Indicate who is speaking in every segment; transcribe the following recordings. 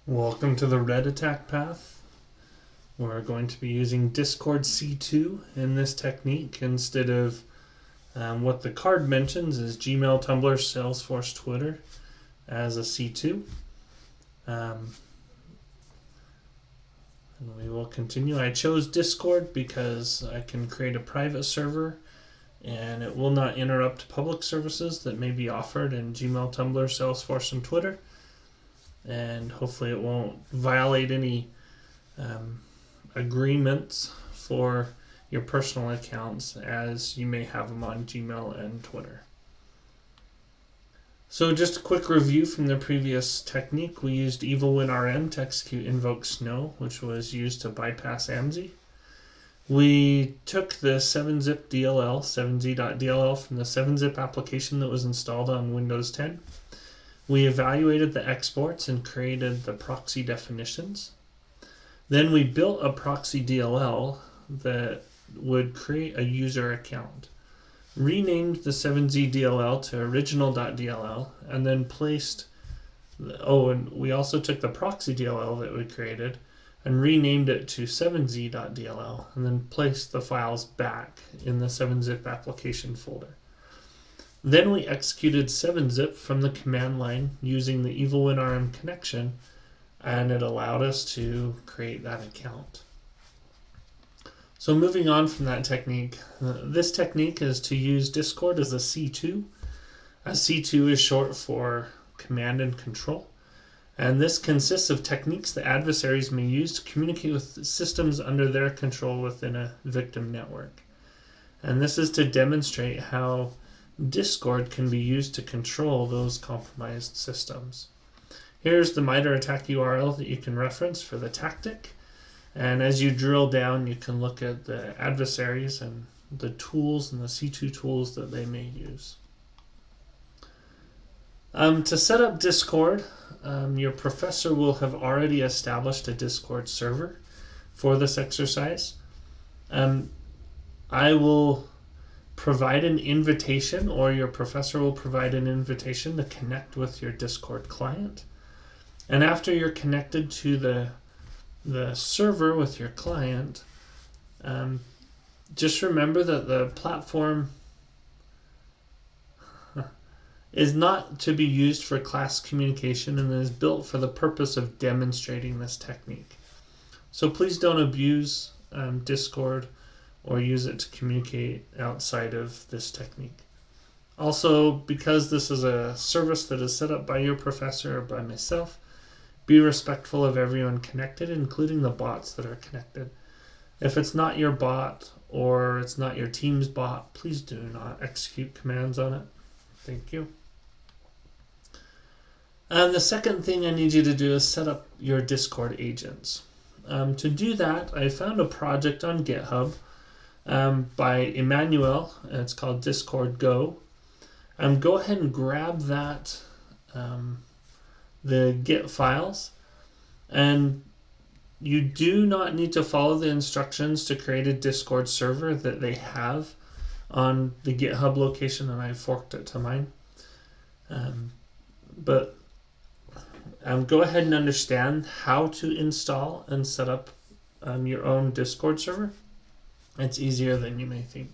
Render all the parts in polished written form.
Speaker 1: Welcome to the red attack path. We're going to be using Discord C2 in this technique instead of what the card mentions is Gmail, Tumblr, Salesforce, Twitter as a C2. And we will continue. I chose Discord because I can create a private server and it will not interrupt public services that may be offered in Gmail, Tumblr, Salesforce, and Twitter. And hopefully it won't violate any agreements for your personal accounts as you may have them on Gmail and Twitter. So just a quick review from the previous technique. We used EvilWinRM to execute invoke snow, which was used to bypass AMSI. We took the 7-zip DLL, 7z.dll from the 7-zip application that was installed on Windows 10. We evaluated the exports and created the proxy definitions. Then we built a proxy DLL that would create a user account. Renamed the 7z DLL to original.dll and then placed, and we also took the proxy DLL that we created and renamed it to 7z.dll and then placed the files back in the 7-zip application folder. Then we executed 7-zip from the command line using the EvilWinRM connection, and it allowed us to create that account. So moving on from that technique, this technique is to use Discord as a C2. A C2 is short for command and control, and this consists of techniques that adversaries may use to communicate with systems under their control within a victim network. And this is to demonstrate how Discord can be used to control those compromised systems. Here's the MITRE ATT&CK URL that you can reference for the tactic. And as you drill down, you can look at the adversaries and the tools and the C2 tools that they may use. To set up Discord, your professor will have already established a Discord server for this exercise. I will provide an invitation, or your professor will provide an invitation to connect with your Discord client. And after you're connected to the server with your client, just remember that the platform is not to be used for class communication and is built for the purpose of demonstrating this technique. So please don't abuse Discord or use it to communicate outside of this technique. Also, because this is a service that is set up by your professor or by myself, be respectful of everyone connected, including the bots that are connected. If it's not your bot or it's not your team's bot, please do not execute commands on it. Thank you. And the second thing I need you to do is set up your Discord agents. To do that, I found a project on GitHub by Emmanuel, and it's called Discord Go. Go ahead and grab that, the Git files, and you do not need to follow the instructions to create a Discord server that they have on the GitHub location, and I forked it to mine. But go ahead and understand how to install and set up your own Discord server. It's easier than you may think.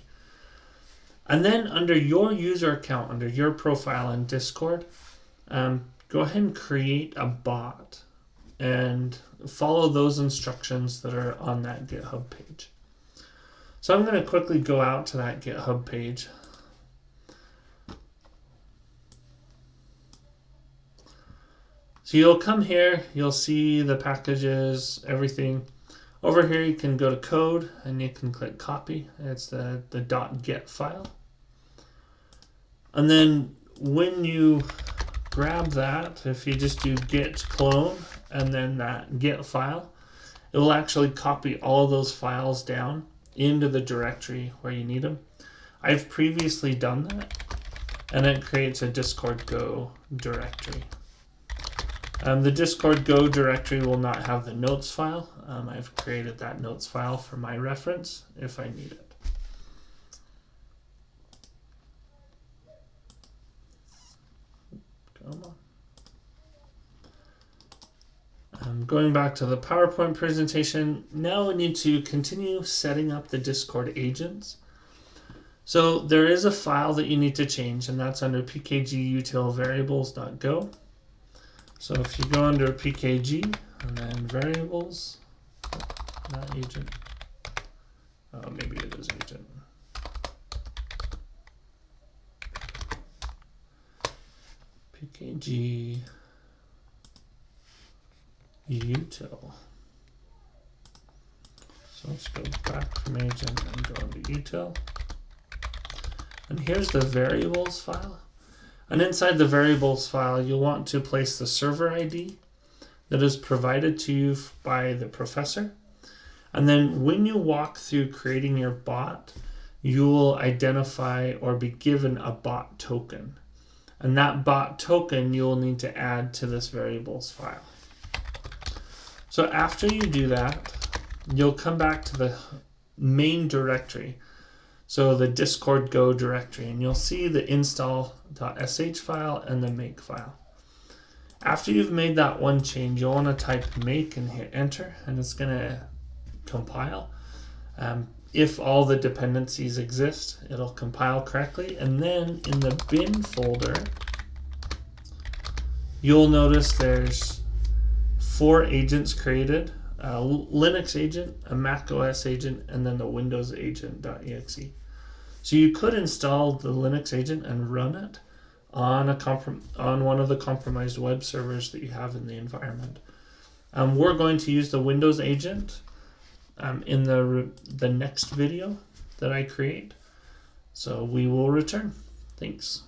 Speaker 1: And then under your user account, under your profile in Discord, go ahead and create a bot and follow those instructions that are on that GitHub page. So I'm going to quickly go out to that GitHub page. So you'll come here, you'll see the packages, everything. Over here you can go to code and you can click copy. It's the .git file. And then when you grab that, if you just do git clone and then that git file, it will actually copy all of those files down into the directory where you need them. I've previously done that, and it creates a Discord Go directory. The Discord Go directory will not have the notes file. I've created that notes file for my reference if I need it. Come on. Going back to the PowerPoint presentation, now we need to continue setting up the Discord agents. So there is a file that you need to change, and that's under pkgutil-variables.go. So if you go under pkg and then variables, not agent, oh, maybe it is agent. pkg util. So let's go back from agent and go into util. And here's the variables file. And inside the variables file, you'll want to place the server ID that is provided to you by the professor. And then when you walk through creating your bot, you will identify or be given a bot token. And that bot token you will need to add to this variables file. So after you do that, you'll come back to the main directory. So the Discord Go directory, and you'll see the install.sh file and the make file. After you've made that one change, you'll want to type make and hit enter, and it's going to compile. If all the dependencies exist, it'll compile correctly. And then in the bin folder, you'll notice there's 4 agents created. A Linux agent, a Mac OS agent, and then the Windows agent.exe. So you could install the Linux agent and run it on one of the compromised web servers that you have in the environment. We're going to use the Windows agent in the next video that I create. So we will return. Thanks.